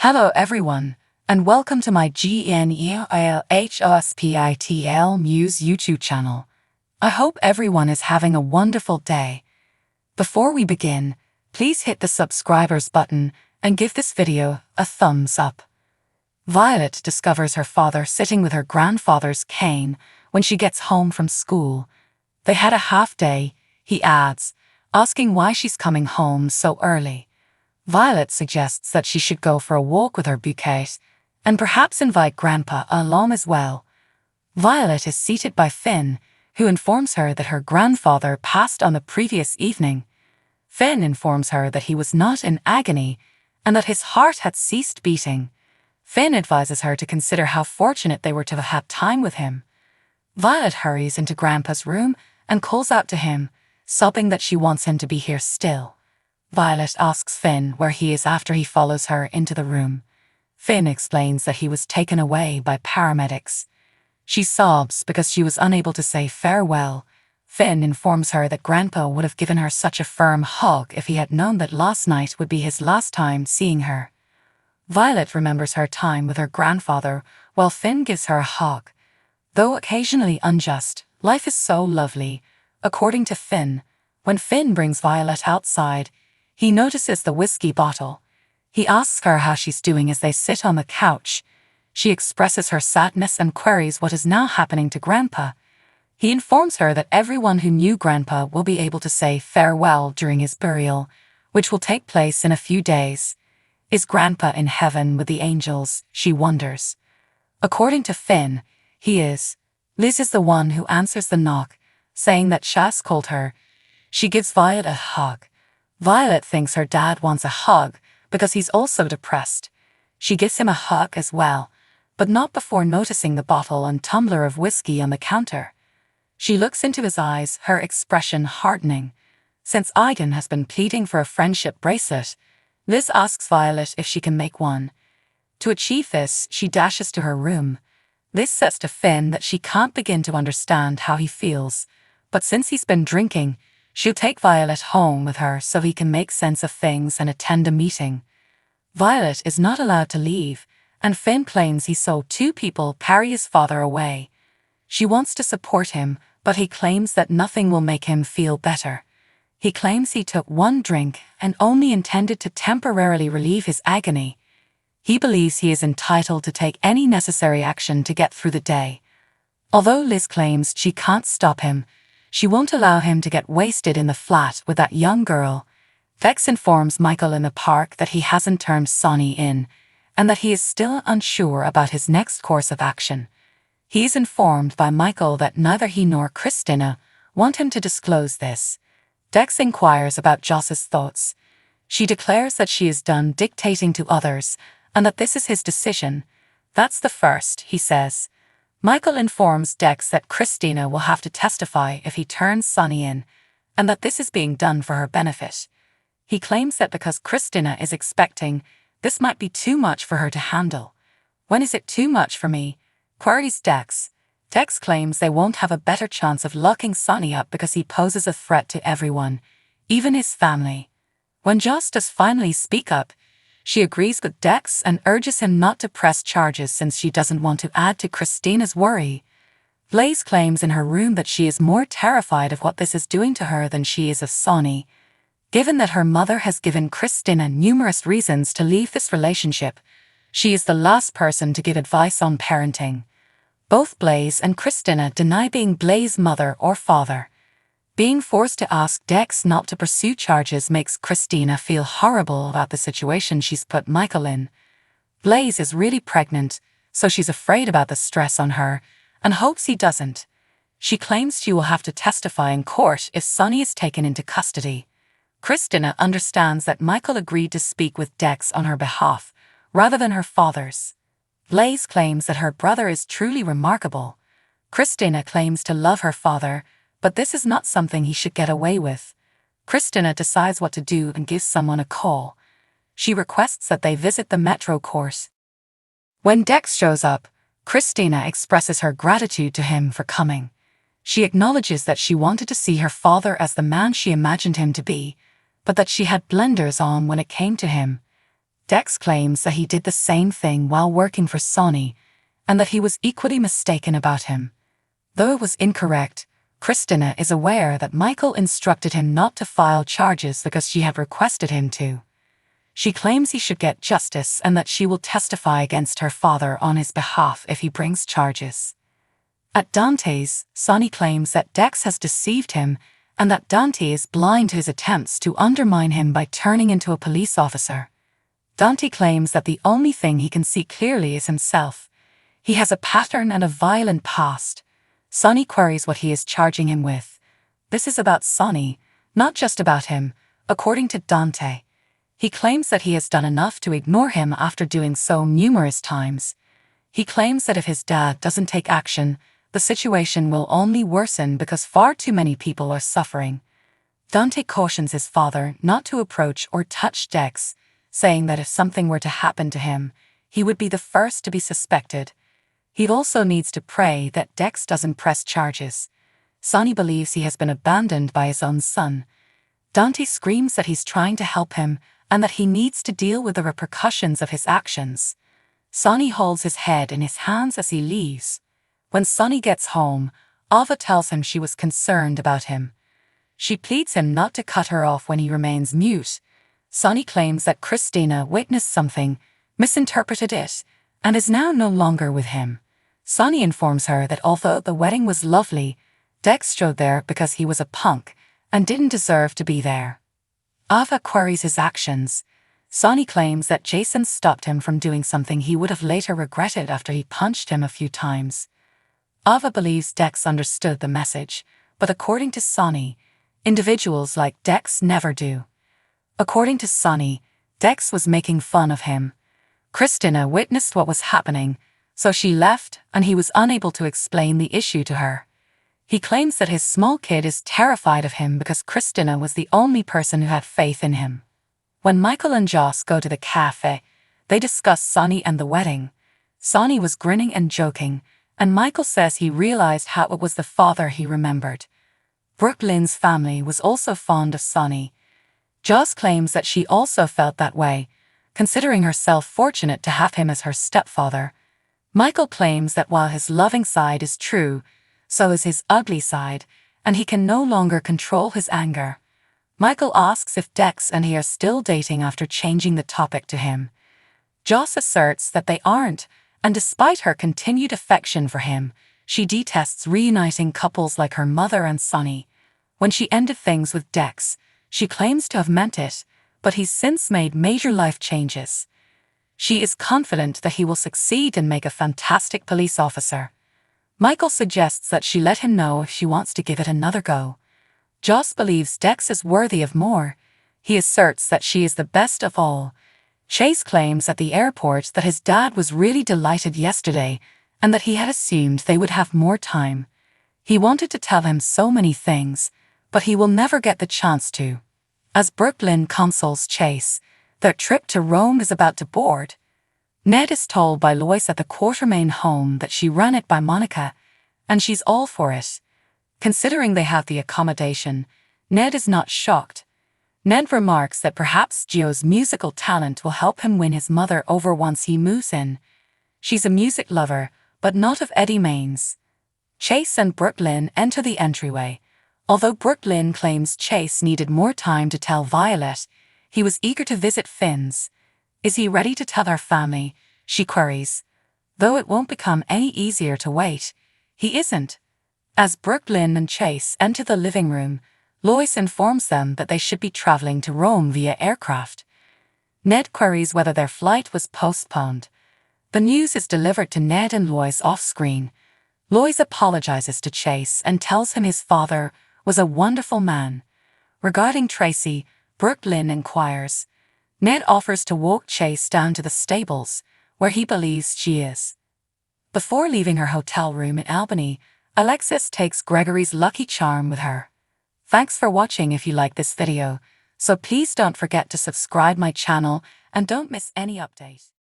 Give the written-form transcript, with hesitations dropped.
Hello everyone, and welcome to my GNEILHOSPITL Muse YouTube channel. I hope everyone is having a wonderful day. Before we begin, please hit the subscribers button and give this video a thumbs up. Violet discovers her father sitting with her grandfather's cane when she gets home from school. They had a half day, he adds, asking why she's coming home so early. Violet suggests that she should go for a walk with her bouquet and perhaps invite Grandpa along as well. Violet is seated by Finn, who informs her that her grandfather passed on the previous evening. Finn informs her that he was not in agony and that his heart had ceased beating. Finn advises her to consider how fortunate they were to have had time with him. Violet hurries into Grandpa's room and calls out to him, sobbing that she wants him to be here still. Violet asks Finn where he is after he follows her into the room. Finn explains that he was taken away by paramedics. She sobs because she was unable to say farewell. Finn informs her that Grandpa would have given her such a firm hug if he had known that last night would be his last time seeing her. Violet remembers her time with her grandfather while Finn gives her a hug. Though occasionally unjust, life is so lovely. According to Finn, when Finn brings Violet outside, he notices the whiskey bottle. He asks her how she's doing as they sit on the couch. She expresses her sadness and queries what is now happening to Grandpa. He informs her that everyone who knew Grandpa will be able to say farewell during his burial, which will take place in a few days. Is Grandpa in heaven with the angels, she wonders. According to Finn, he is. Liz is the one who answers the knock, saying that Chas called her. She gives Violet a hug. Violet thinks her dad wants a hug because he's also depressed. She gives him a hug as well, but not before noticing the bottle and tumbler of whiskey on the counter. She looks into his eyes, her expression hardening. Since Aidan has been pleading for a friendship bracelet, Liz asks Violet if she can make one. To achieve this, she dashes to her room. Liz says to Finn that she can't begin to understand how he feels, but since he's been drinking, she'll take Violet home with her so he can make sense of things and attend a meeting. Violet is not allowed to leave, and Finn claims he saw two people carry his father away. She wants to support him, but he claims that nothing will make him feel better. He claims he took one drink and only intended to temporarily relieve his agony. He believes he is entitled to take any necessary action to get through the day. Although Liz claims she can't stop him, she won't allow him to get wasted in the flat with that young girl. Vex informs Michael in the park that he hasn't turned Sonny in, and that he is still unsure about his next course of action. He is informed by Michael that neither he nor Christina want him to disclose this. Dex inquires about Joss's thoughts. She declares that she is done dictating to others, and that this is his decision. That's the first, he says. Michael informs Dex that Christina will have to testify if he turns Sonny in, and that this is being done for her benefit. He claims that because Christina is expecting, this might be too much for her to handle. When is it too much for me? Queries Dex. Dex claims they won't have a better chance of locking Sonny up because he poses a threat to everyone, even his family. When Joss does finally speak up, she agrees with Dex and urges him not to press charges since she doesn't want to add to Christina's worry. Blaze claims in her room that she is more terrified of what this is doing to her than she is of Sonny. Given that her mother has given Christina numerous reasons to leave this relationship, she is the last person to give advice on parenting. Both Blaze and Christina deny being Blaze's mother or father. Being forced to ask Dex not to pursue charges makes Christina feel horrible about the situation she's put Michael in. Blaze is really pregnant, so she's afraid about the stress on her and hopes he doesn't. She claims she will have to testify in court if Sonny is taken into custody. Christina understands that Michael agreed to speak with Dex on her behalf, rather than her father's. Blaze claims that her brother is truly remarkable. Christina claims to love her father, but this is not something he should get away with. Christina decides what to do and gives someone a call. She requests that they visit the Metro course. When Dex shows up, Christina expresses her gratitude to him for coming. She acknowledges that she wanted to see her father as the man she imagined him to be, but that she had blinders on when it came to him. Dex claims that he did the same thing while working for Sonny, and that he was equally mistaken about him. Though it was incorrect, Christina is aware that Michael instructed him not to file charges because she had requested him to. She claims he should get justice and that she will testify against her father on his behalf if he brings charges. At Dante's, Sonny claims that Dex has deceived him and that Dante is blind to his attempts to undermine him by turning into a police officer. Dante claims that the only thing he can see clearly is himself. He has a pattern and a violent past. Sonny queries what he is charging him with. This is about Sonny, not just about him, according to Dante. He claims that he has done enough to ignore him after doing so numerous times. He claims that if his dad doesn't take action, the situation will only worsen because far too many people are suffering. Dante cautions his father not to approach or touch Dex, saying that if something were to happen to him, he would be the first to be suspected. He also needs to pray that Dex doesn't press charges. Sonny believes he has been abandoned by his own son. Dante screams that he's trying to help him and that he needs to deal with the repercussions of his actions. Sonny holds his head in his hands as he leaves. When Sonny gets home, Ava tells him she was concerned about him. She pleads him not to cut her off when he remains mute. Sonny claims that Christina witnessed something, misinterpreted it, and is now no longer with him. Sonny informs her that although the wedding was lovely, Dex showed there because he was a punk and didn't deserve to be there. Ava queries his actions. Sonny claims that Jason stopped him from doing something he would have later regretted after he punched him a few times. Ava believes Dex understood the message, but according to Sonny, individuals like Dex never do. According to Sonny, Dex was making fun of him. Christina witnessed what was happening, so she left and he was unable to explain the issue to her. He claims that his small kid is terrified of him because Christina was the only person who had faith in him. When Michael and Joss go to the cafe, they discuss Sonny and the wedding. Sonny was grinning and joking, and Michael says he realized how it was the father he remembered. Brooke Lynn's family was also fond of Sonny. Joss claims that she also felt that way, considering herself fortunate to have him as her stepfather. Michael claims that while his loving side is true, so is his ugly side, and he can no longer control his anger. Michael asks if Dex and he are still dating after changing the topic to him. Joss asserts that they aren't, and despite her continued affection for him, she detests reuniting couples like her mother and Sonny. When she ended things with Dex, she claims to have meant it, but he's since made major life changes. She is confident that he will succeed and make a fantastic police officer. Michael suggests that she let him know if she wants to give it another go. Joss believes Dex is worthy of more. He asserts that she is the best of all. Chase claims at the airport that his dad was really delighted yesterday and that he had assumed they would have more time. He wanted to tell him so many things, but he will never get the chance to. As Brooke Lynn consoles Chase, their trip to Rome is about to board. Ned is told by Lois at the Quartermain home that she ran it by Monica, and she's all for it. Considering they have the accommodation, Ned is not shocked. Ned remarks that perhaps Gio's musical talent will help him win his mother over once he moves in. She's a music lover, but not of Eddie Main's. Chase and Brooke Lynn enter the entryway. Although Brooke Lynn claims Chase needed more time to tell Violet, he was eager to visit Finn's. Is he ready to tell our family? She queries. Though it won't become any easier to wait, he isn't. As Brooke Lynn and Chase enter the living room, Lois informs them that they should be traveling to Rome via aircraft. Ned queries whether their flight was postponed. The news is delivered to Ned and Lois off-screen. Lois apologizes to Chase and tells him his father was a wonderful man. Regarding Tracy, Brooke Lynn inquires. Ned offers to walk Chase down to the stables, where he believes she is. Before leaving her hotel room in Albany, Alexis takes Gregory's lucky charm with her. Thanks for watching. If you like this video, so please don't forget to subscribe my channel and don't miss any update.